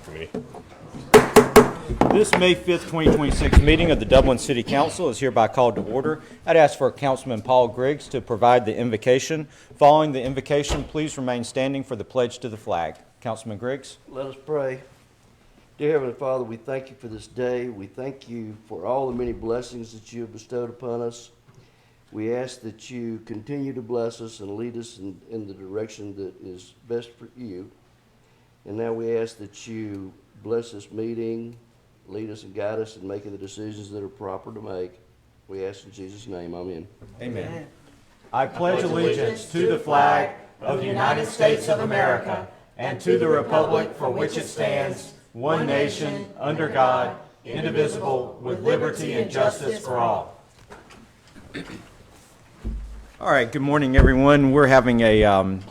Committee. This May 5th, 2026 meeting of the Dublin City Council is hereby called to order. I'd ask for Councilman Paul Griggs to provide the invocation. Following the invocation, please remain standing for the pledge to the flag. Councilman Griggs. Let us pray. Dear Heavenly Father, we thank you for this day. We thank you for all the many blessings that you have bestowed upon us. We ask that you continue to bless us and lead us in the direction that is best for you. And now we ask that you bless this meeting, lead us and guide us in making the decisions that are proper to make. We ask in Jesus' name, amen. Amen. I pledge allegiance to the flag of the United States of America and to the republic for which it stands, one nation, under God, indivisible, with liberty and justice for all. All right, good morning, everyone. We're having a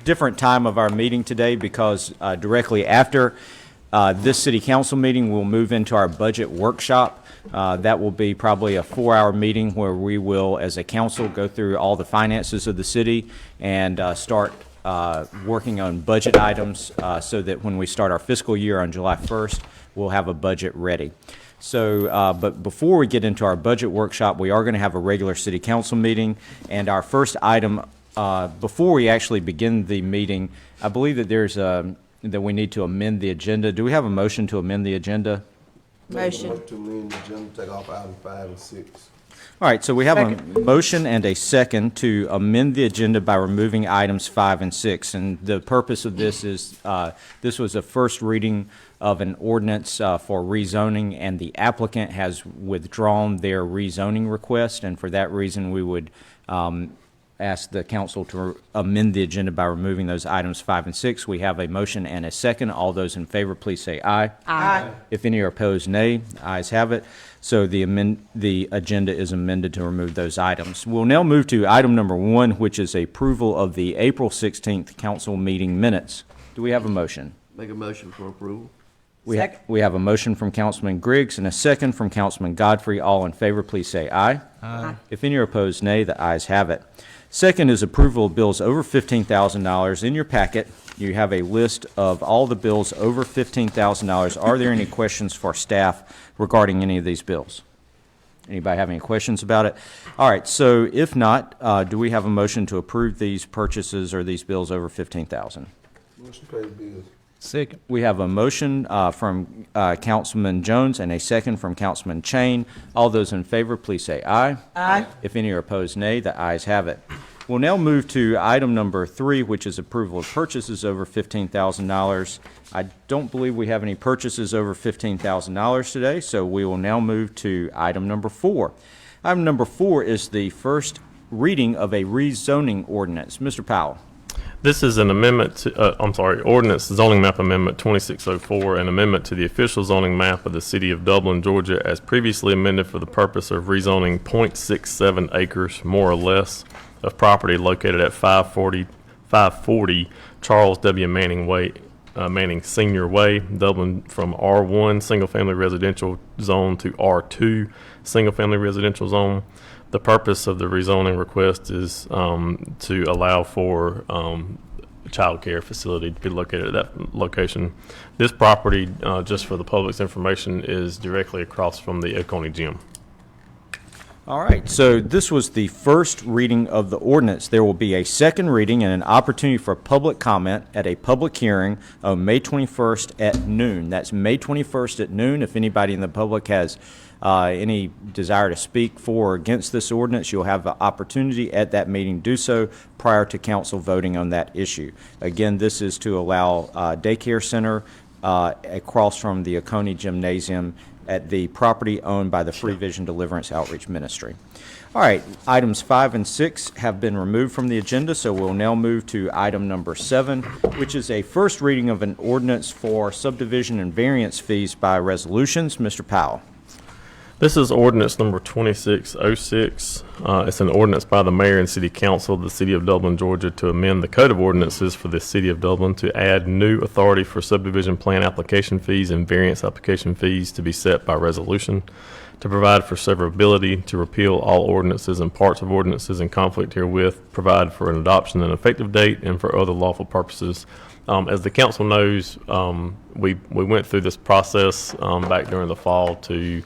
different time of our meeting today because directly after this city council meeting, we'll move into our budget workshop. That will be probably a 4-hour meeting where we will, as a council, go through all the finances of the city and start working on budget items so that when we start our fiscal year on July 1st, we'll have a budget ready. So, but before we get into our budget workshop, we are going to have a regular city council meeting, and our first item, before we actually begin the meeting, I believe that there's that we need to amend the agenda. Do we have a motion to amend the agenda? Motion. To amend the agenda, take off items 5 and 6. All right, so we have a motion and a second to amend the agenda by removing items 5 and 6. And the purpose of this is this was a first reading of an ordinance for rezoning, and the applicant has withdrawn their rezoning request. And for that reason, we would ask the council to amend the agenda by removing those items 5 and 6. We have a motion and a second. All those in favor, please say aye. Aye. If any are opposed, nay. The ayes have it. So the agenda is amended to remove those items. We'll now move to item number 1, which is approval of the April 16th council meeting minutes. Do we have a motion? Make a motion for approval. We have a motion from Councilman Griggs and a second from Councilman Godfrey. All in favor, please say aye. Aye. If any are opposed, nay. The ayes have it. Second is approval of bills over $15,000. In your packet, you have a list of all the bills over $15,000. Are there any questions for staff regarding any of these bills? Anybody have any questions about it? All right, so if not, do we have a motion to approve these purchases or these bills over $15,000? Motion to pay the bills. Second. We have a motion from Councilman Jones and a second from Councilman Chain. All those in favor, please say aye. Aye. If any are opposed, nay. The ayes have it. We'll now move to item number 3, which is approval of purchases over $15,000. I don't believe we have any purchases over $15,000 today, so we will now move to item number 4. Item number 4 is the first reading of a rezoning ordinance. Mr. Powell. This is an amendment to, ordinance zoning map amendment 2604, an amendment to the official zoning map of the city of Dublin, Georgia, as previously amended for the purpose of rezoning 0.67 acres, more or less, of property located at 540 Charles W. Manning Way, Manning Senior Way, Dublin, from R1 single-family residential zone to R2 single-family residential zone. The purpose of the rezoning request is to allow for a child care facility to be located at that location. This property, just for the public's information, is directly across from the Oconee Gym. All right, so this was the first reading of the ordinance. There will be a second reading and an opportunity for public comment at a public hearing on May 21st at noon. That's May 21st at noon. If anybody in the public has any desire to speak for or against this ordinance, you'll have the opportunity at that meeting to do so prior to council voting on that issue. Again, this is to allow daycare center across from the Oconee Gymnasium at the property owned by the Free Vision Deliverance Outreach Ministry. All right, items 5 and 6 have been removed from the agenda, so we'll now move to item number 7, which is a first reading of an ordinance for subdivision and variance fees by resolutions. Mr. Powell. This is ordinance number 2606. It's an ordinance by the mayor and city council of the city of Dublin, Georgia, to amend the code of ordinances for the city of Dublin to add new authority for subdivision plan application fees and variance application fees to be set by resolution, to provide for severability, to repeal all ordinances and parts of ordinances in conflict herewith, provide for an adoption and effective date, and for other lawful purposes, As the council knows, we went through this process back during the fall to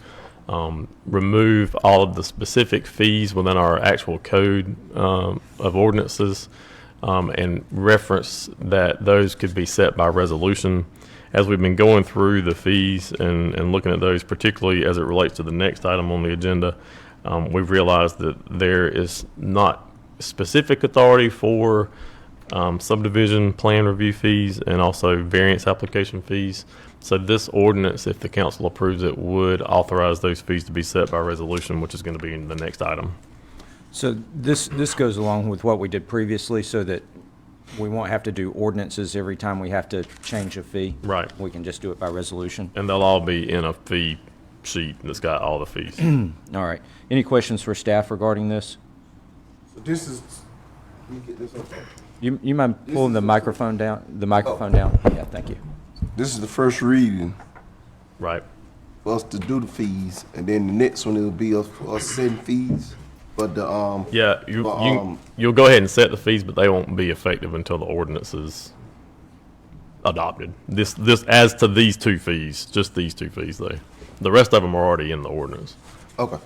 remove all of the specific fees within our actual code of ordinances and reference that those could be set by resolution. As we've been going through the fees and looking at those, particularly as it relates to the next item on the agenda, we've realized that there is not specific authority for subdivision plan review fees and also variance application fees. So this ordinance, if the council approves it, would authorize those fees to be set by resolution, which is going to be in the next item. So this goes along with what we did previously so that we won't have to do ordinances every time we have to change a fee. Right. We can just do it by resolution. And they'll all be in a fee sheet that's got all the fees. All right. Any questions for staff regarding this? So this is, let me get this on. You mind pulling the microphone down? The microphone down? Yeah, thank you. This is the first reading Right. for us to do the fees, and then the next one it'll be us for us setting fees. But the Yeah, But, you'll go ahead and set the fees, but they won't be effective until the ordinance is adopted. This as to these two fees, just these two fees though. The rest of them are already in the ordinance. okay.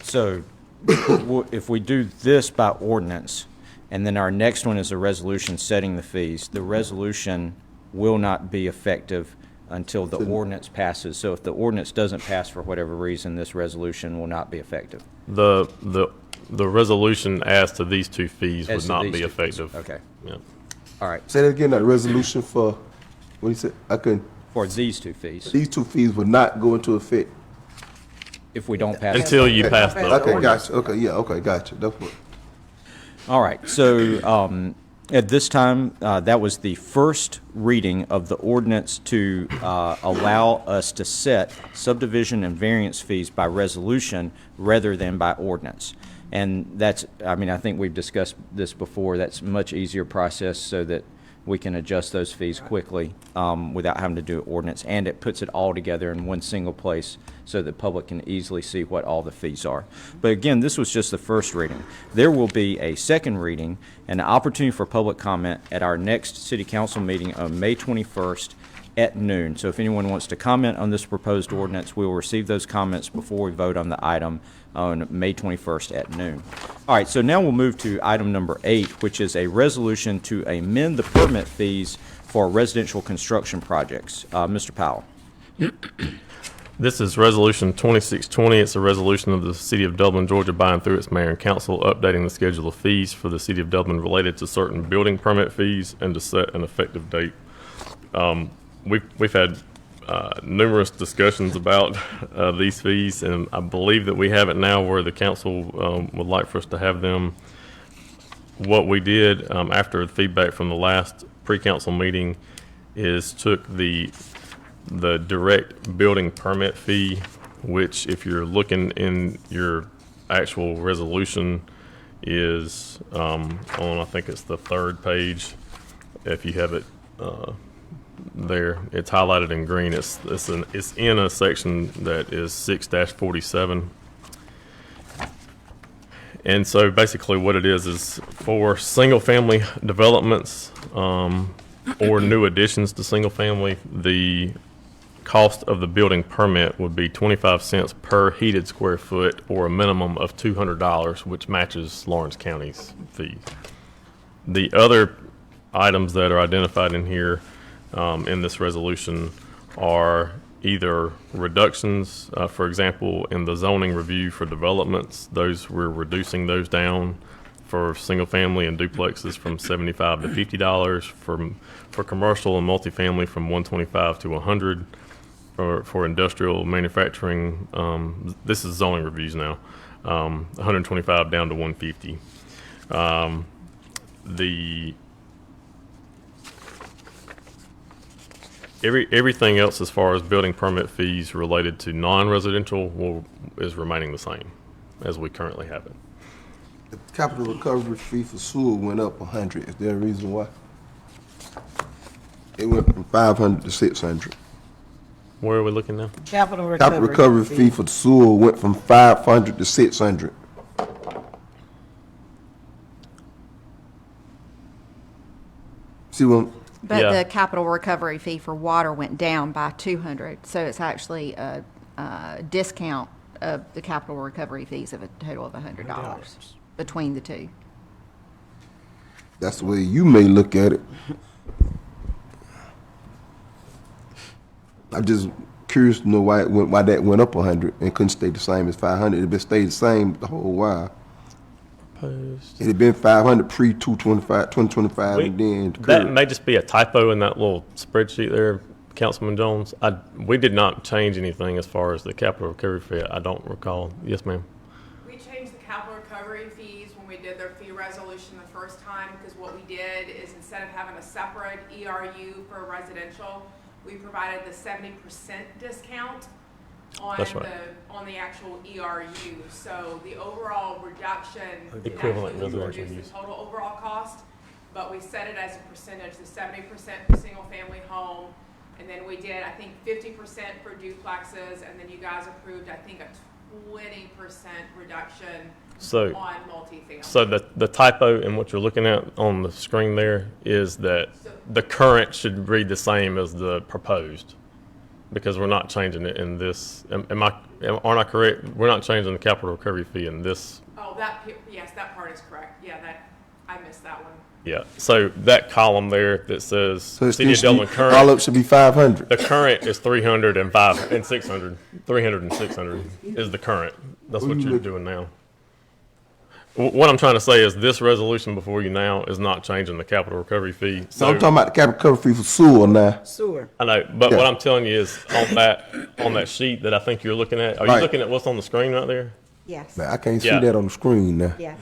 So if we do this by ordinance, and then our next one is a resolution setting the fees, the resolution will not be effective until the ordinance passes. So if the ordinance doesn't pass for whatever reason, this resolution will not be effective. The resolution as to these two fees As would to not these be two fees. effective. Okay. Yeah. All right. Say that again. That resolution for what you said? I couldn't. For these two fees, These two fees would not go into effect. if we don't pass. Until you pass the Okay, ordinance. gotcha. Okay, yeah, okay, gotcha. That's what. All right, so at this time, that was the first reading of the ordinance to allow us to set subdivision and variance fees by resolution rather than by ordinance. And that's, I mean, I think we've discussed this before, that's a much easier process so that we can adjust those fees quickly without having to do ordinance. And it puts it all together in one single place so the public can easily see what all the fees are. But again, this was just the first reading. There will be a second reading and an opportunity for public comment at our next city council meeting on May 21st at noon. So if anyone wants to comment on this proposed ordinance, we will receive those comments before we vote on the item on May 21st at noon. All right, so now we'll move to item number 8, which is a resolution to amend the permit fees for residential construction projects. Mr. Powell. This is Resolution 2620. It's a resolution of the City of Dublin, Georgia, by and through its mayor and council, updating the schedule of fees for the City of Dublin related to certain building permit fees and to set an effective date. We've had numerous discussions about these fees, and I believe that we have it now where the council would like for us to have them. What we did after feedback from the last pre-council meeting is took the direct building permit fee, which if you're looking in your actual resolution is on, I think it's the third page. If you have it there, it's highlighted in green. It's in a section that is 6-47. And so basically what it is for single family developments or new additions to single family, the cost of the building permit would be 25 cents per heated square foot or a minimum of $200, which matches Lawrence County's fee. The other items that are identified in here in this resolution are either reductions, for example, in the zoning review for developments, we're reducing those down for single family and duplexes from $75 to $50, for commercial and multifamily from $125 to $100, for industrial manufacturing, this is zoning reviews now, $125 down to $150. Everything else as far as building permit fees related to non-residential is remaining the same as we currently have it. The capital recovery fee for sewer went up 100. Is there a reason why? It went from 500 to 600. Where are we looking now? Capital Recovery fee for the sewer went from 500 to 600. See, But Yeah. the capital recovery fee for water went down by 200, so it's actually a discount of the capital recovery fees of a total of $100 between the two. That's the way you may look at it. I'm just curious to know why that went up 100 and couldn't stay the same as 500. It been stayed the same the whole while. Proposed. It had been 500 pre 2025, and then That may just be a typo in that little spreadsheet there, Councilman Jones. We did not change anything as far as the capital recovery fee. I don't recall. Yes, ma'am. We changed the capital recovery fees when we did their fee resolution the first time, because what we did is instead of having a separate ERU for residential, we provided the 70% discount on That's right. on the actual ERU. So the overall reduction Equivalent actually residential reduced use. the total overall cost, but we set it as a percentage, the 70% for single family home, and then we did, I think, 50% for duplexes, and then you guys approved, I think, a 20% reduction So, on multifamily. so the typo in what you're looking at on the screen there is that the current should read the same as the proposed, because we're not changing it in this. Aren't I correct? We're not changing the capital recovery fee in this. Oh, yes, that part is correct. Yeah, I missed that one. Yeah. So that column there that says so it's City of Dublin all current, up should be 500. the current is 300 and 5 and 600. 300 and 600 is the current. That's what you're doing now. What I'm trying to say is this resolution before you now is not changing the capital recovery fee. So I'm talking about the capital recovery fee for sewer now. I know, but Yeah. what I'm telling you is on that sheet that I think you're looking at. Are you Right. looking at what's on the screen right there? Yes. Man, I can't Yeah. see that on the screen now. Yes.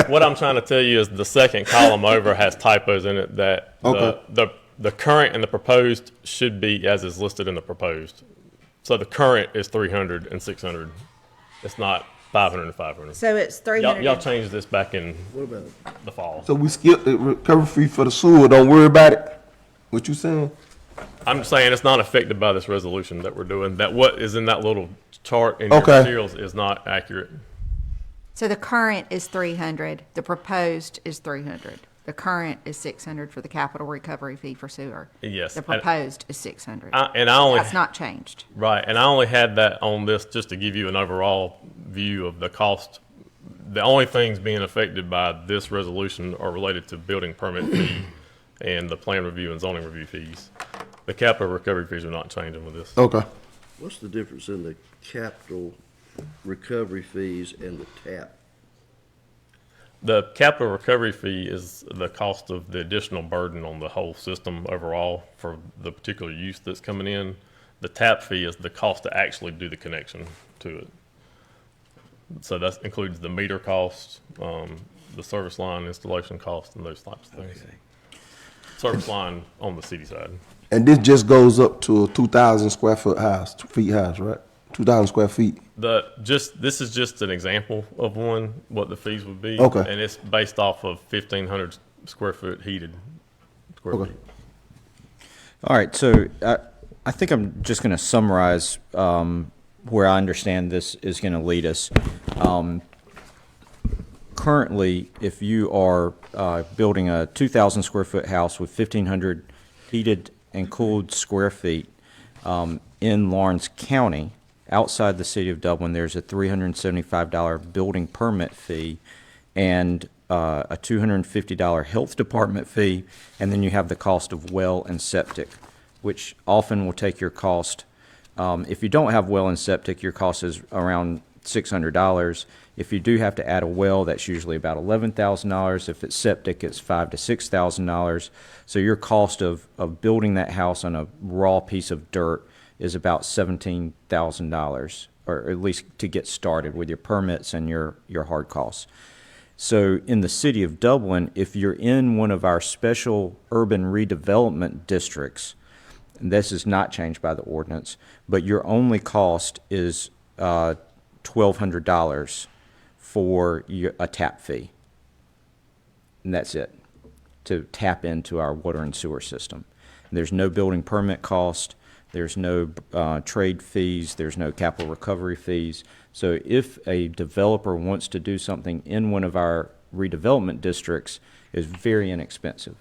What I'm trying to tell you is the second column over has typos in it that Okay. the current and the proposed should be as is listed in the proposed. So the current is 300 and 600. It's not 500 and 500. So it's 300. Y'all changed this back in the fall. So we skipped the recovery fee for the sewer. Don't worry about it. What you saying? I'm just saying it's not affected by this resolution that we're doing. That what is in that little chart in your Okay. materials is not accurate. So the current is 300, the proposed is 300. The current is 600 for the capital recovery fee for sewer. Yes. The proposed is 600. And I only That's not changed. right, and I only had that on this just to give you an overall view of the cost. The only things being affected by this resolution are related to building permit fee and the plan review and zoning review fees. The capital recovery fees are not changing with this. Okay. What's the difference in the capital recovery fees and the TAP? The capital recovery fee is the cost of the additional burden on the whole system overall for the particular use that's coming in. The tap fee is the cost to actually do the connection to it. So that includes the meter cost, the service line installation cost, and those types of things. Service line on the city side. And this just goes up to a 2,000 square feet house, right? 2,000 square feet. This is just an example of one, what the fees would be. Okay. And it's based off of 1,500 square foot heated square Okay. feet. All right, so I think I'm just going to summarize where I understand this is going to lead us. Currently, if you are building a 2,000 square foot house with 1,500 heated and cooled square feet in Lawrence County, outside the city of Dublin, there's a $375 building permit fee and a $250 health department fee, and then you have the cost of well and septic, which often will take your cost. If you don't have well and septic, your cost is around $600. If you do have to add a well, that's usually about $11,000. If it's septic, it's $5,000 to $6,000. So your cost of building that house on a raw piece of dirt is about $17,000, or at least to get started with your permits and your hard costs. So in the city of Dublin, if you're in one of our special urban redevelopment districts, and this is not changed by the ordinance, but your only cost is $1,200 for a tap fee. And that's it, to tap into our water and sewer system. And there's no building permit cost, there's no trade fees, there's no capital recovery fees. So if a developer wants to do something in one of our redevelopment districts, it's very inexpensive.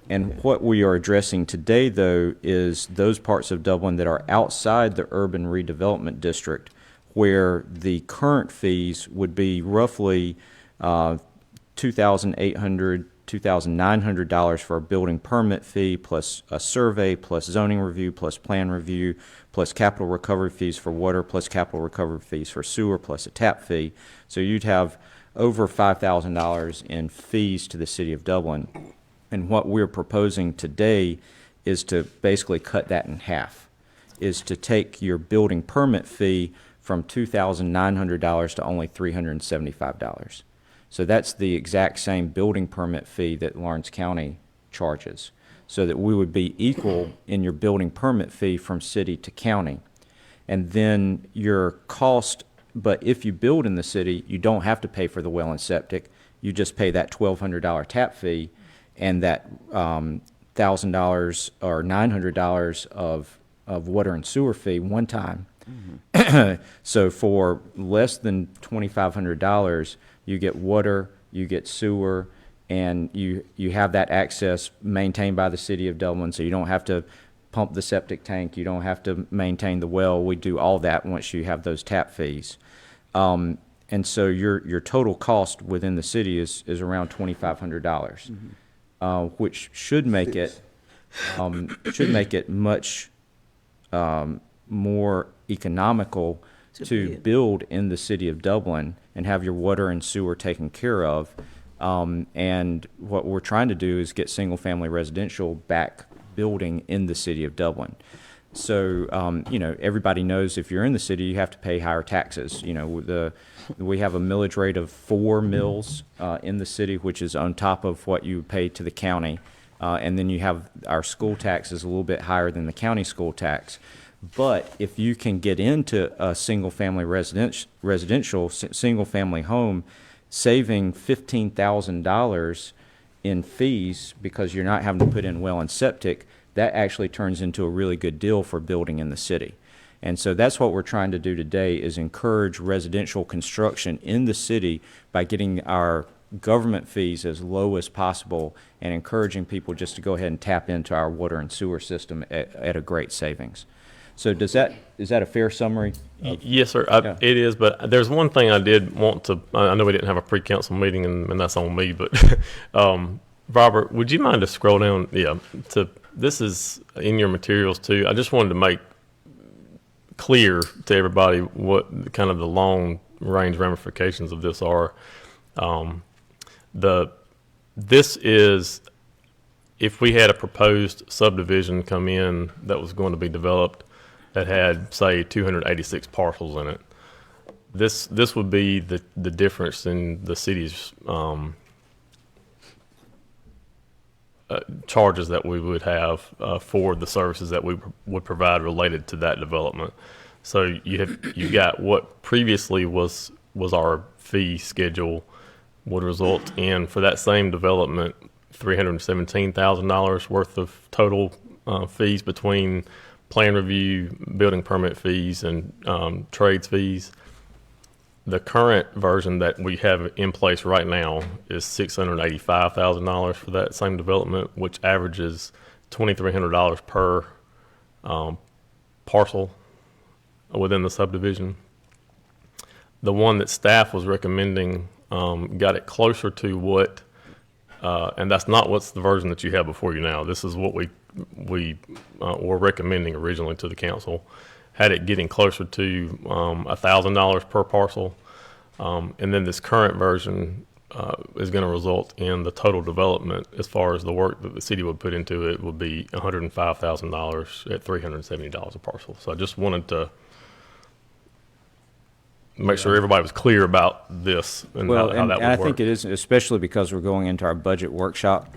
And what we are addressing today, though, is those parts of Dublin that are outside the urban redevelopment district, where the current fees would be roughly $2,800, $2,900 for a building permit fee, plus a survey, plus zoning review, plus plan review, plus capital recovery fees for water, plus capital recovery fees for sewer, plus a tap fee. So you'd have over $5,000 in fees to the city of Dublin. And what we're proposing today is to basically cut that in half, is to take your building permit fee from $2,900 to only $375. So that's the exact same building permit fee that Lawrence County charges, so that we would be equal in your building permit fee from city to county. And then your cost, but if you build in the city, you don't have to pay for the well and septic. You just pay that $1,200 tap fee and that $1,000 or $900 of water and sewer fee one time. So for less than $2,500, you get water, you get sewer, and you have that access maintained by the city of Dublin, so you don't have to pump the septic tank, you don't have to maintain the well. We do all that once you have those tap fees. And so your total cost within the city is around $2,500, which should make it much more economical to build in the city of Dublin and have your water and sewer taken care of. And what we're trying to do is get single-family residential back building in the city of Dublin. So, everybody knows if you're in the city, you have to pay higher taxes. We have a millage rate of 4 mills in the city, which is on top of what you pay to the county. And then you have our school tax is a little bit higher than the county school tax. But if you can get into a single-family residential single-family home, saving $15,000 in fees because you're not having to put in well and septic, that actually turns into a really good deal for building in the city. And so that's what we're trying to do today, is encourage residential construction in the city by getting our government fees as low as possible and encouraging people just to go ahead and tap into our water and sewer system at a great savings. So is that a fair summary? Yes, sir. Yeah. It is, but there's one thing I did want to, I know we didn't have a pre-council meeting, and that's on me, but Robert, would you mind to scroll down? Yeah, this is in your materials too. I just wanted to make clear to everybody what kind of the long range ramifications of this are. This is, if we had a proposed subdivision come in that was going to be developed that had, say, 286 parcels in it, this would be the difference in the city's charges that we would have for the services that we would provide related to that development. So you got what previously was our fee schedule would result in, for that same development, $317,000 worth of total fees between plan review, building permit fees, and trades fees. The current version that we have in place right now is $685,000 for that same development, which averages $2,300 per parcel within the subdivision. The one that staff was recommending got it closer to what, and that's not what's the version that you have before you now. This is what we were recommending originally to the council. Had it getting closer to $1,000 per parcel, and then this current version is going to result in the total development, as far as the work that the city would put into it, would be $105,000 at $370 a parcel. So I just wanted to make sure everybody was clear about this and how that would work. And I think it is, especially because we're going into our budget workshop.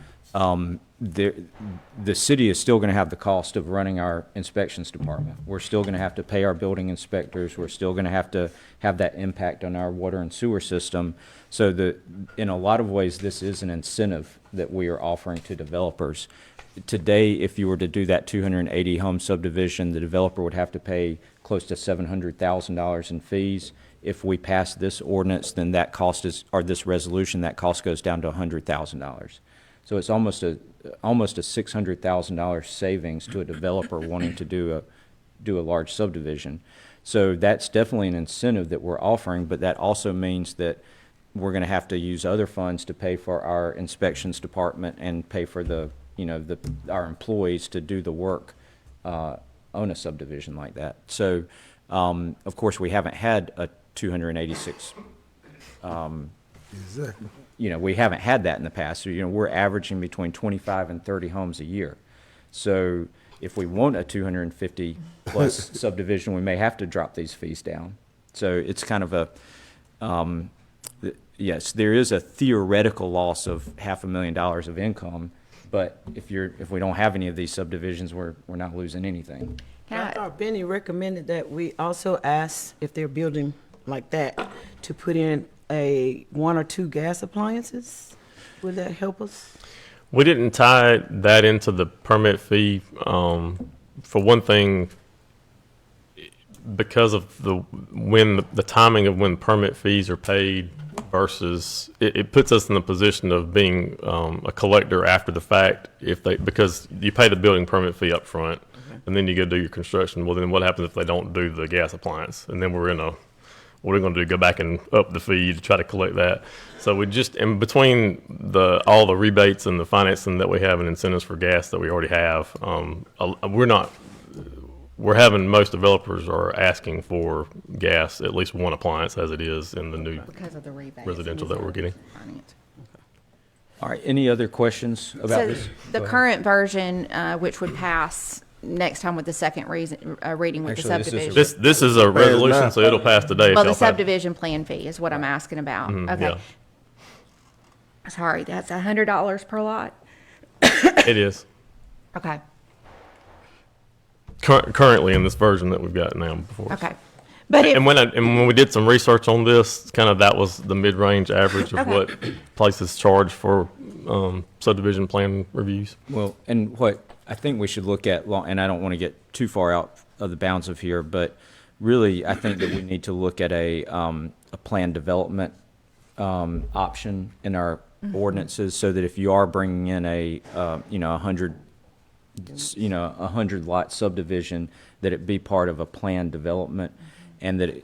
The city is still going to have the cost of running our inspections department. We're still going to have to pay our building inspectors. We're still going to have that impact on our water and sewer system. So in a lot of ways, this is an incentive that we are offering to developers. Today, if you were to do that 280 home subdivision, the developer would have to pay close to $700,000 in fees. If we pass this ordinance, then that cost or this resolution, that cost goes down to $100,000. So it's almost a almost a $600,000 savings to a developer wanting to do a large subdivision. So that's definitely an incentive that we're offering, but that also means that we're going to have to use other funds to pay for our inspections department and pay for our employees to do the work on a subdivision like that. So, of course, we haven't had a 286. Exactly. We haven't had that in the past. So, we're averaging between 25 and 30 homes a year. So if we want a 250 plus subdivision, we may have to drop these fees down. So it's kind of a, yes, there is a theoretical loss of $500,000 of income, but if we don't have any of these subdivisions, we're not losing anything. I thought Benny recommended that we also ask if they're building like that to put in one or two gas appliances. Would that help us? We didn't tie that into the permit fee. For one thing, because of the timing of when permit fees are paid versus it puts us in the position of being a collector after the fact because you pay the building permit fee up front and then you go do your construction. Well, then what happens if they don't do the gas appliance? And then what are we going to do? Go back and up the fee to try to collect that. So we just, in between all the rebates and the financing that we have and incentives for gas that we already have, we're having most developers are asking for gas, at least one appliance as it is in the new Because of the rebates. residential that we're getting. Finance. All right, any other questions about So this? the Go ahead. current version, which would pass next time with the second reading with Actually, the this is subdivision. This is a resolution, so it'll pass today. if Well, the y'all pass- subdivision plan fee is what I'm asking about. Okay. yeah. Sorry, that's $100 per lot? It is. Okay, Currently in this version that we've got now before us. okay. But if, And when we did some research on this, kind of that was the mid-range average of Okay. what places charge for subdivision plan reviews. Well, and what I think we should look at, and I don't want to get too far out of the bounds of here, but really, I think that we need to look at a planned development option in our ordinances, so that if you are bringing in a 100 lot subdivision, that it be part of a planned development, and that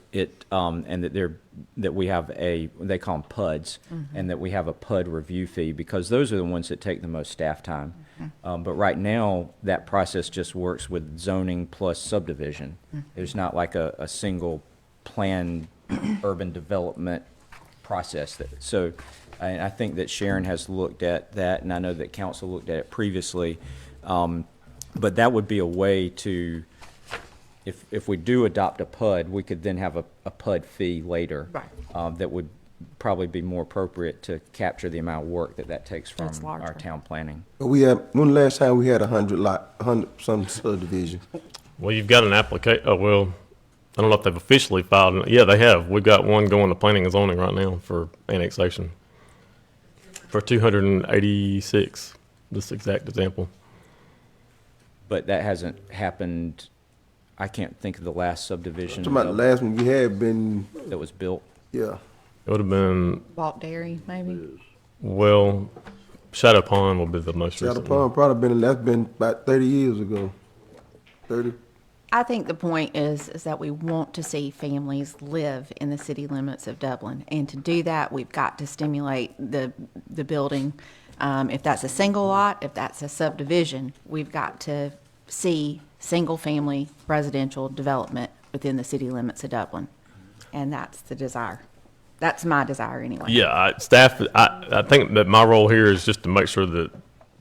that we have they call them PUDs, and that we have a PUD review fee, because those are the ones that take the most staff time. But right now, that process just works with zoning plus subdivision. There's not like a single planned urban development process. So I think that Sharon has looked at that, and I know that council looked at it previously. But that would be a way to, if we do adopt a PUD, we could then have a PUD fee later. Right. That would probably be more appropriate to capture the amount of work that takes from That's larger. our town planning. When the last time we had 100 some subdivision? Well, you've got an application. Oh, well, I don't know if they've officially filed it. Yeah, they have. We've got one going to planning and zoning right now for annexation for 286. This exact example. But that hasn't happened. I can't think of the last subdivision Talking about the last one we had been, that was built. yeah. It would have been, Vault Dairy, maybe? well, Shadow Pond will be the most Shadow recent one. Pond probably that's been about 30 years ago. 30. I think the point is that we want to see families live in the city limits of Dublin. And to do that, we've got to stimulate the building. If that's a single lot, if that's a subdivision, we've got to see single-family residential development within the city limits of Dublin. And that's the desire. That's my desire anyway. Yeah, I think that my role here is just to make sure that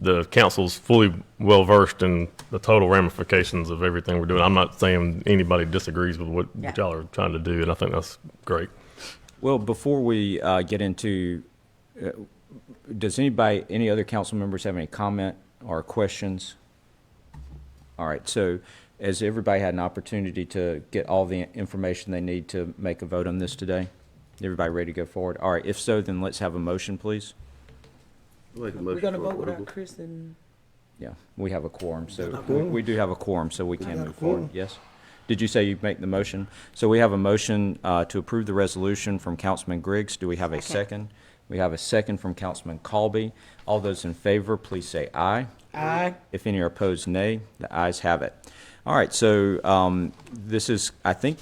the council's fully well-versed in the total ramifications of everything we're doing. I'm not saying anybody disagrees with what Yeah. y'all are trying to do, and I think that's great. Well, before we get into, does any other council members have any comment or questions? All right, so has everybody had an opportunity to get all the information they need to make a vote on this today? Everybody ready to go forward? All right, if so, then let's have a motion, please. We're gonna vote without Chris and. Yeah, we have a quorum, so we do have a quorum, so we can move forward. Yes? Did you say you make the motion? So we have a motion to approve the resolution from Councilman Griggs. Do we have a second? We We have a second from Councilman Colby. All those in favor, please say aye. Aye. If any are opposed, nay. The ayes have it. All right, so this is, I think,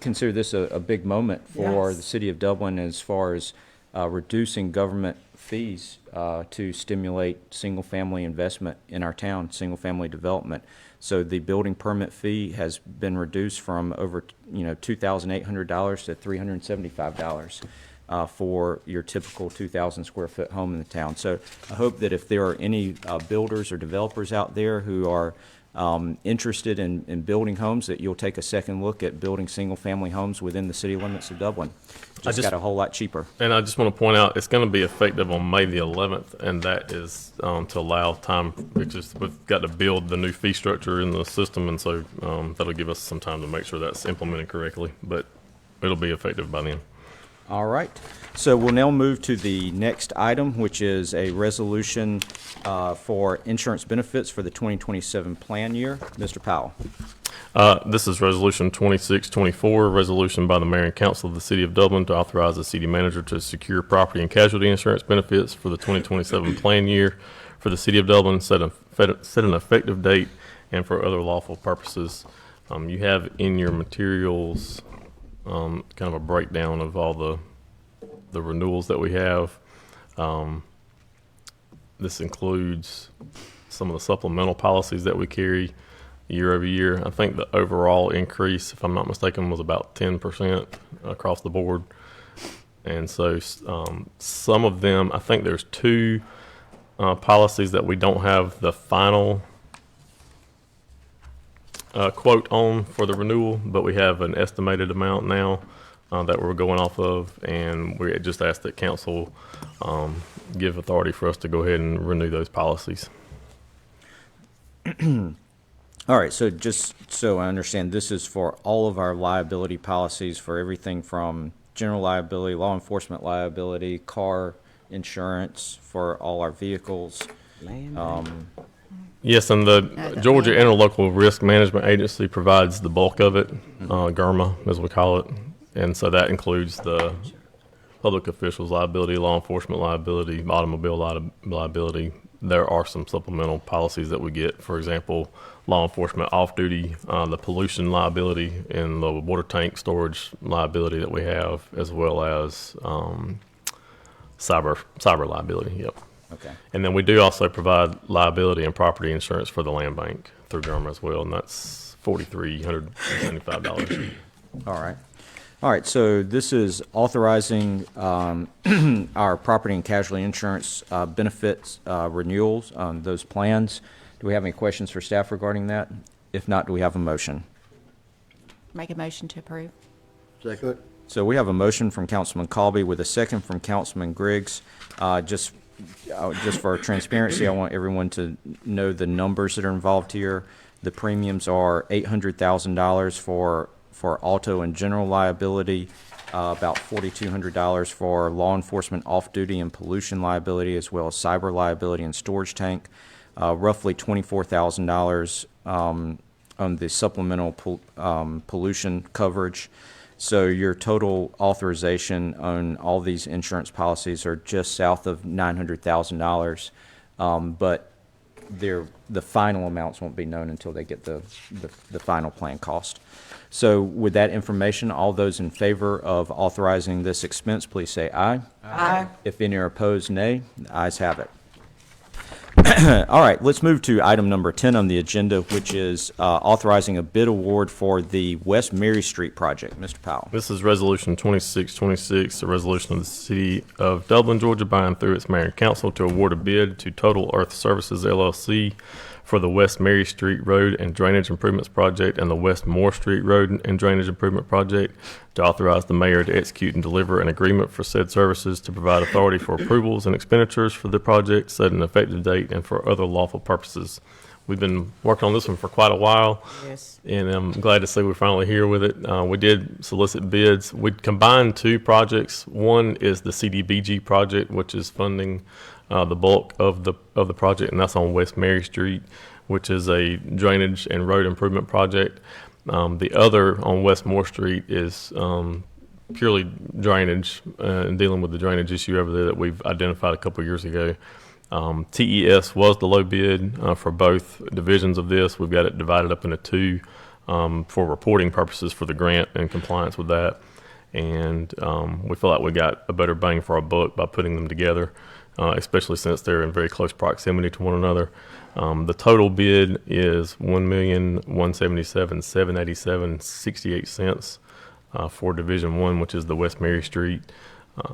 consider this a big moment for Yes. the city of Dublin as far as reducing government fees to stimulate single-family investment in our town, single-family development. So the building permit fee has been reduced from over, $2,800 to $375 for your typical 2,000 square foot home in the town. So I hope that if there are any builders or developers out there who are interested in building homes, that you'll take a second look at building single-family homes within the city limits of Dublin. Just got a whole lot cheaper. And I just want to point out, it's going to be effective on May the 11th, and that is to allow time, because we've got to build the new fee structure in the system, and so that'll give us some time to make sure that's implemented correctly, but it'll be effective by then. All right. So we'll now move to the next item, which is a resolution for insurance benefits for the 2027 plan year. Mr. Powell. This is Resolution 2624, a resolution by the Mayor and Council of the City of Dublin to authorize the city manager to secure property and casualty insurance benefits for the 2027 plan year for the City of Dublin, set an effective date, and for other lawful purposes. You have in your materials kind of a breakdown of all the renewals that we have. This includes some of the supplemental policies that we carry year over year. I think the overall increase, if I'm not mistaken, was about 10% across the board. And so some of them, I think there's two policies that we don't have the final quote on for the renewal, but we have an estimated amount now that we're going off of, and we just asked that council give authority for us to go ahead and renew those policies. All right, so just so I understand, this is for all of our liability policies for everything from general liability, law enforcement liability, car insurance for all our vehicles. Land. Yes, and the Georgia Interlocal Risk Management Agency provides the bulk of it, GIRMA as we call it, and so that includes the public officials liability, law enforcement liability, automobile liability. There are some supplemental policies that we get, for example, law enforcement off-duty, the pollution liability, and the water tank storage liability that we have, as well as cyber liability. Yep. Okay. And then we do also provide liability and property insurance for the land bank through GIRMA as well, and that's $4,375. All right. All right, so this is authorizing our property and casualty insurance benefits renewals on those plans. Do we have any questions for staff regarding that? If not, do we have a motion? Make a motion to approve. Second. So we have a motion from Councilman Colby with a second from Councilman Griggs. Just for transparency, I want everyone to know the numbers that are involved here. The premiums are $800,000 for auto and general liability, about $4,200 for law enforcement off-duty and pollution liability, as well as cyber liability and storage tank, roughly $24,000 on the supplemental pollution coverage. So your total authorization on all these insurance policies are just south of $900,000, but the final amounts won't be known until they get the final plan cost. So with that information, all those in favor of authorizing this expense, please say aye. Aye. If any are opposed, nay. The ayes have it. All right, let's move to item number 10 on the agenda, which is authorizing a bid award for the West Mary Street project. Mr. Powell. This is Resolution 2626, a resolution of the City of Dublin, Georgia, by and through its mayor and council to award a bid to Total Earth Services, LLC, for the West Mary Street Road and Drainage Improvements Project and the West Moore Street Road and Drainage Improvement Project, to authorize the mayor to execute and deliver an agreement for said services, to provide authority for approvals and expenditures for the project, set an effective date, and for other lawful purposes. We've been working on this one for quite a while. Yes. And I'm glad to say we're finally here with it. We did solicit bids. We combined two projects. One is the CDBG project, which is funding the bulk of the project, and that's on West Mary Street, which is a drainage and road improvement project. The other on West Moore Street is purely drainage and dealing with the drainage issue over there that we've identified a couple years ago. TES was the low bid for both divisions of this. We've got it divided up into two for reporting purposes for the grant and compliance with that. And we feel like we got a better bang for our buck by putting them together, especially since they're in very close proximity to one another. The total bid is $1,177,787.68 for Division 1, which is the West Mary Street.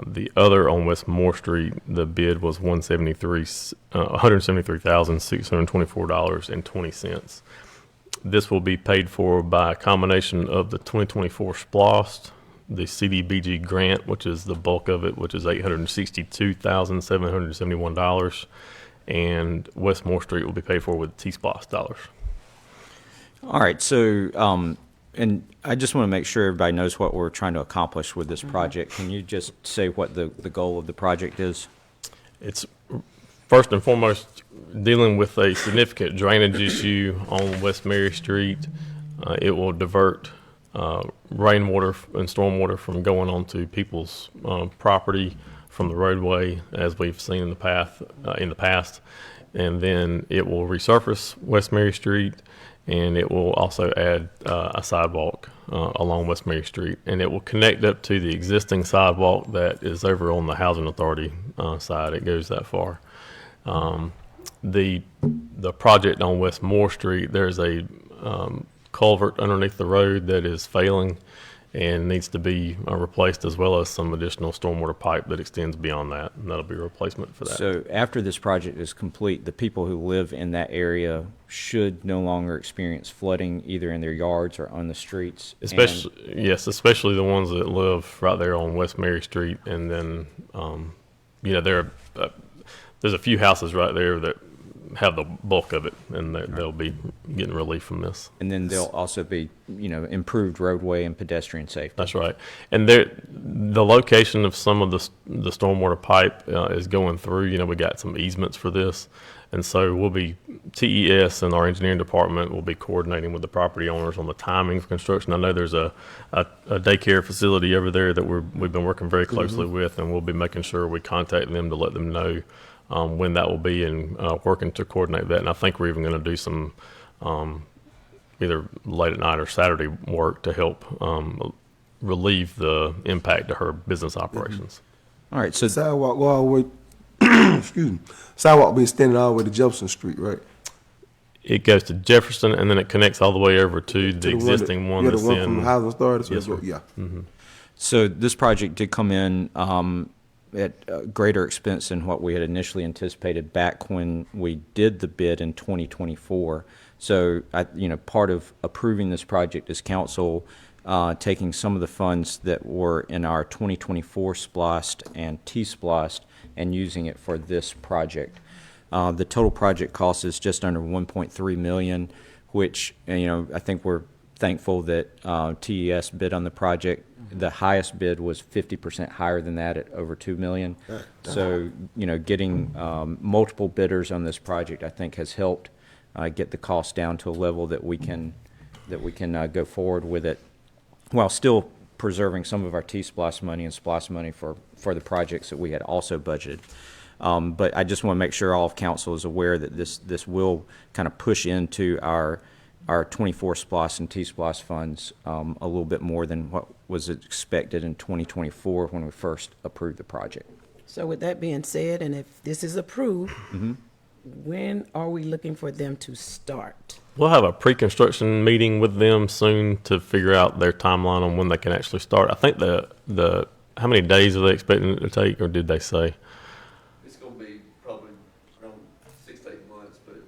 The other on West Moore Street, the bid was $173,624.20. This will be paid for by a combination of the 2024 SPLOST, the CDBG grant, which is the bulk of it, which is $862,771, and West Moore Street will be paid for with T-SPLOST dollars. All right, so, and I just want to make sure everybody knows what we're trying to accomplish with this project. Can you just say what the goal of the project is? It's first and foremost dealing with a significant drainage issue on West Mary Street. It will divert rainwater and stormwater from going onto people's property from the roadway, as we've seen in the past, and then it will resurface West Mary Street, and it will also add a sidewalk along West Mary Street, and it will connect up to the existing sidewalk that is over on the Housing Authority side. It goes that far. The project on West Moore Street, there's a culvert underneath the road that is failing and needs to be replaced, as well as some additional stormwater pipe that extends beyond that, and that'll be a replacement for that. So after this project is complete, the people who live in that area should no longer experience flooding either in their yards or on the streets? Especially the ones that live right there on West Mary Street, and then there's a few houses right there that have the bulk of it, and they'll be getting relief from this. And then there'll also be, improved roadway and pedestrian safety. That's right. And the location of some of the stormwater pipe is going through. We got some easements for this, and so TES and our engineering department will be coordinating with the property owners on the timing of construction. I know there's a daycare facility over there that we've been working very closely with, and we'll be making sure we contact them to let them know when that will be, and working to coordinate that. And I think we're even going to do some either late at night or Saturday work to help relieve the impact to her business operations. All right, so Sidewalk go all the way, excuse me, sidewalk be extended all the way to Jefferson Street, right? It goes to Jefferson, and then it connects all the way over to the existing one that's the one in. from Housing Authority. Yes, sir. Yeah. Mm-hmm. So this project did come in at a greater expense than what we had initially anticipated back when we did the bid in 2024. So, part of approving this project is council taking some of the funds that were in our 2024 SPLOST and T-SPLOST and using it for this project. The total project cost is just under $1.3 million, which, I think we're thankful that TES bid on the project. The highest bid was 50% higher than that at over $2 million. So, getting multiple bidders on this project, I think, has helped get the cost down to a level that we can go forward with it, while still preserving some of our T-SPLOST money and SPLOST money for the projects that we had also budgeted. But I just want to make sure all of council is aware that this will kind of push into our 24 SPLOST and T-SPLOST funds a little bit more than what was expected in 2024 when we first approved the project. So with that being said, and if this is approved, when are we looking for them to start? We'll have a pre-construction meeting with them soon to figure out their timeline on when they can actually start. I think how many days are they expecting it to take, or did they say? It's going to be probably around 6 to 8 months, but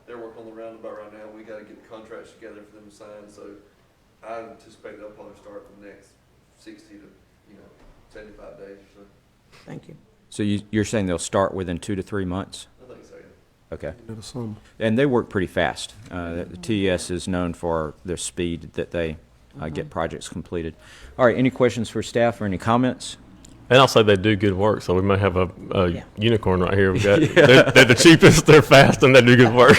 they're working on the roundabout right now. We got to get the contracts together for them to sign, so I anticipate they'll probably start in the next 60 to 75 days or so. Thank you. So you're saying they'll start within 2 to 3 months? I think so, yeah. Okay. Into the summer. And they work pretty fast. The TES is known for their speed that they get projects completed. All right, any questions for staff or any comments? And I'll say they do good work, so we may have a unicorn right here. We got they're the cheapest, they're fast, and they do good work.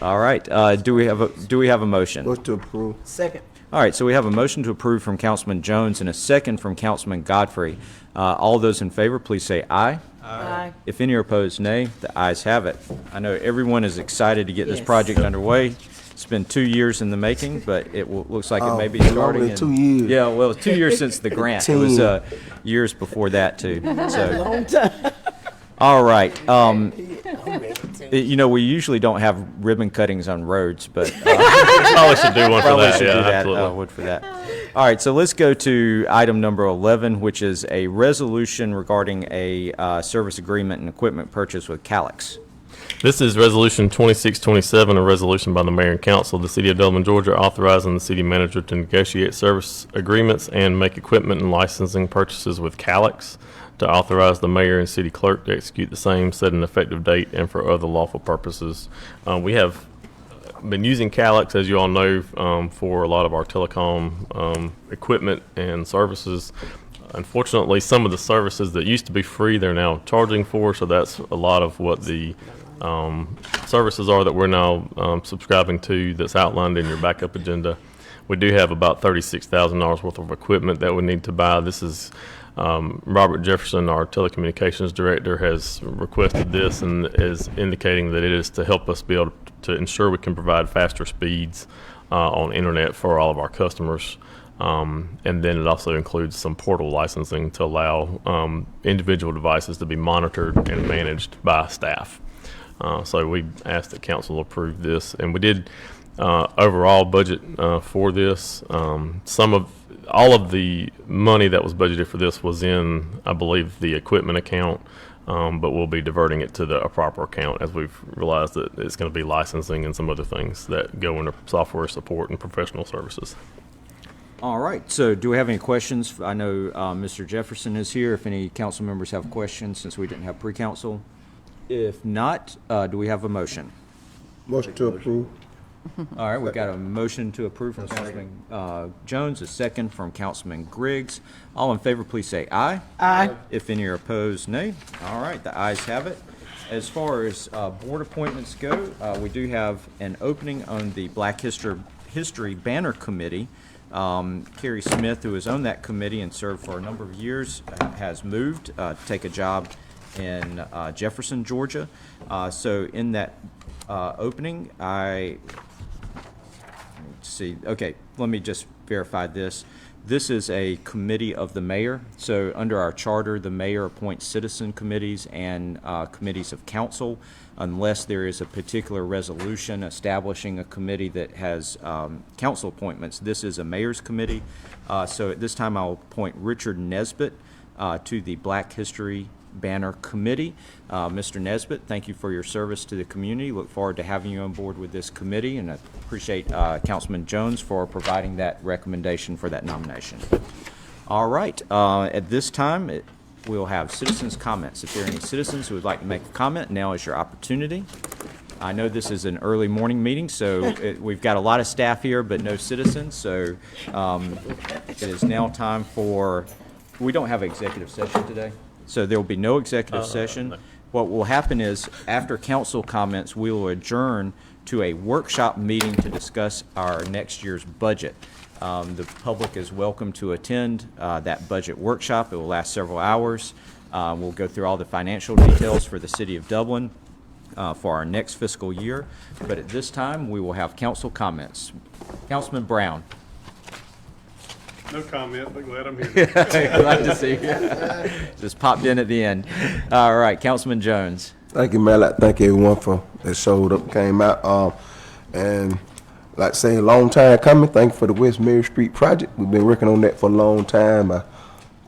All right, do we have a motion? Motion to approve. Second. All right, so we have a motion to approve from Councilman Jones and a second from Councilman Godfrey. All those in favor, please say aye. Aye. If any are opposed, nay. The ayes have it. I know everyone is excited to get this Yes. project underway. It's been 2 years in the making, but it looks like it may be longer starting than in... 2 years. Yeah, well, it's 2 years since the grant. It was 10. years before that, too. So, Long time. all right. You know, we usually don't have ribbon cuttings on roads, but Probably should do one for probably that, should yeah, do that. absolutely. Would for that. All right, so let's go to item number 11, which is a resolution regarding a service agreement and equipment purchase with Calix. This is Resolution 2627, a resolution by the Mayor and Council of the City of Dublin, Georgia, authorizing the city manager to negotiate service agreements and make equipment and licensing purchases with Calix, to authorize the mayor and city clerk to execute the same, set an effective date, and for other lawful purposes. We have been using Calix, as you all know, for a lot of our telecom equipment and services. Unfortunately, some of the services that used to be free, they're now charging for, so that's a lot of what the services are that we're now subscribing to, that's outlined in your backup agenda. We do have about $36,000 worth of equipment that we need to buy. This is Robert Jefferson, our telecommunications director, has requested this and is indicating that it is to help us be able to ensure we can provide faster speeds on internet for all of our customers. And then it also includes some portal licensing to allow individual devices to be monitored and managed by staff. So we asked that council approve this, and we did overall budget for this. All of the money that was budgeted for this was in, I believe, the equipment account, but we'll be diverting it to the proper account as we've realized that it's going to be licensing and some other things that go into software support and professional services. All right, so do we have any questions? I know Mr. Jefferson is here. If any council members have questions, since we didn't have pre-council. If not, do we have a motion? Motion to approve. All right, we've got a motion to approve from Councilman Jones, a second from Councilman Griggs. All in favor, please say aye. Aye. If any are opposed, nay. All right, the ayes have it. As far as board appointments go, we do have an opening on the Black History Banner Committee. Carrie Smith, who is on that committee and served for a number of years, has moved to take a job in Jefferson, Georgia. So in that opening, let me just verify this. This is a committee of the mayor. So under our charter, the mayor appoints citizen committees and committees of council, unless there is a particular resolution establishing a committee that has council appointments. This is a mayor's committee. So at this time, I'll appoint Richard Nesbitt to the Black History Banner Committee. Mr. Nesbitt, thank you for your service to the community. Look forward to having you on board with this committee, and I appreciate Councilman Jones for providing that recommendation for that nomination. All right, at this time, we'll have citizens' comments. If there are any citizens who would like to make a comment, now is your opportunity. I know this is an early morning meeting, so we've got a lot of staff here, but no citizens, so it is now time for, we don't have an executive session today, so there will be no executive session. No. What will happen is, after council comments, we will adjourn to a workshop meeting to discuss our next year's budget. The public is welcome to attend that budget workshop. It will last several hours. We'll go through all the financial details for the City of Dublin for our next fiscal year. But at this time, we will have council comments. Councilman Brown. No comment, but glad I'm here. Glad to see you. Just popped in at the end. All right, Councilman Jones. Thank you, man. I'd like to thank everyone for that showed up, came out. And like I say, a long time coming. Thank you for the West Mary Street project. We've been working on that for a long time. I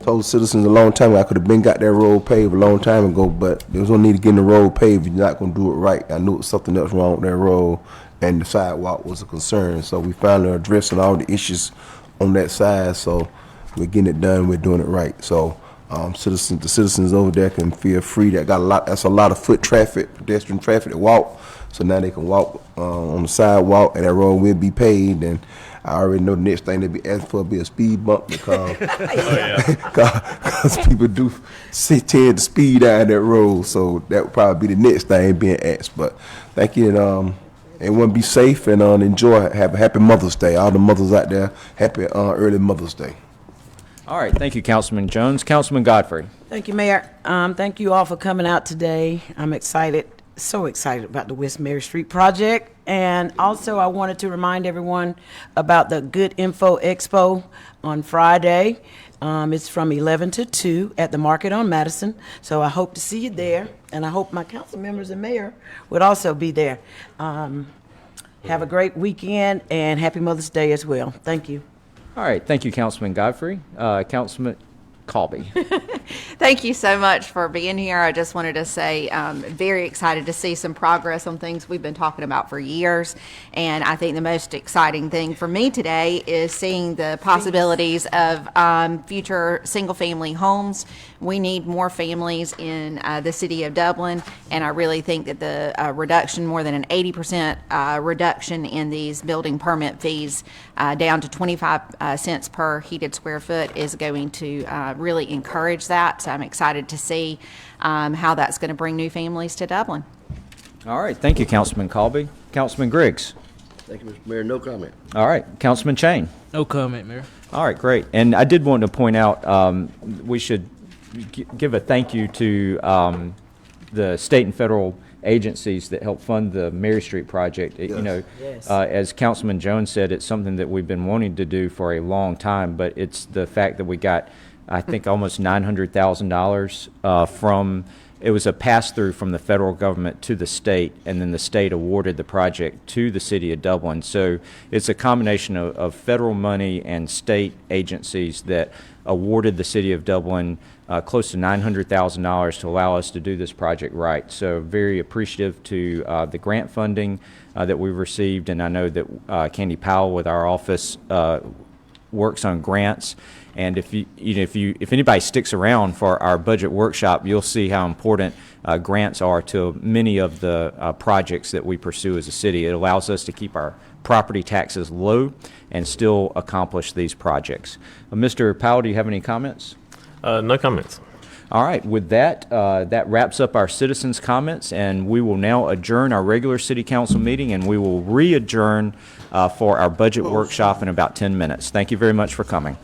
told citizens a long time I could have been got that road paved a long time ago, but there was no need to get in the road paved if you're not going to do it right. I knew it was something else wrong with that road, and the sidewalk was a concern. So we finally are addressing all the issues on that side, so we're getting it done. We're doing it right. So the citizens over there can feel free. That's a lot of foot traffic, pedestrian traffic to walk. So now they can walk on the sidewalk, and that road will be paved. And I already know the next thing they'll be asking for will be a speed bump because people do tend to speed down that road. So that would probably be the next thing being asked. But thank you, and everyone be safe and enjoy. Have a happy Mother's Day. All the mothers out there, happy early Mother's Day. All right, thank you, Councilman Jones. Councilman Godfrey. Thank you, Mayor. Thank you all for coming out today. I'm excited, so excited about the West Mary Street project. And also, I wanted to remind everyone about the Good Info Expo on Friday. It's from 11 to 2 at the Market on Madison. So I hope to see you there, and I hope my council members and mayor would also be there. Have a great weekend, and happy Mother's Day as well. Thank you. All right, thank you, Councilman Godfrey. Councilman Colby. Thank you so much for being here. I just wanted to say, very excited to see some progress on things we've been talking about for years. And I think the most exciting thing for me today is seeing the possibilities of future single-family homes. We need more families in the city of Dublin, and I really think that the reduction, more than an 80% reduction in these building permit fees down to 25 cents per heated square foot is going to really encourage that. So I'm excited to see how that's going to bring new families to Dublin. All right, thank you, Councilman Colby. Councilman Griggs. Thank you, Mr. Mayor. No comment. All right, Councilman Chain. No comment, Mayor. All right, great. And I did want to point out, we should give a thank you to the state and federal agencies that help fund the Mary Street project. You know, Yes. as Councilman Jones said, it's something that we've been wanting to do for a long time, but it's the fact that we got, I think, almost $900,000 from, it was a pass-through from the federal government to the state, and then the state awarded the project to the city of Dublin. So it's a combination of federal money and state agencies that awarded the city of Dublin close to $900,000 to allow us to do this project right. So very appreciative to the grant funding that we've received, and I know that Candy Powell with our office works on grants. And if anybody sticks around for our budget workshop, you'll see how important grants are to many of the projects that we pursue as a city. It allows us to keep our property taxes low and still accomplish these projects. Mr. Powell, do you have any comments? No comments. All right, with that, that wraps up our citizens' comments, and we will now adjourn our regular city council meeting, and we will re-adjourn for our budget workshop in about 10 minutes. Thank you very much for coming.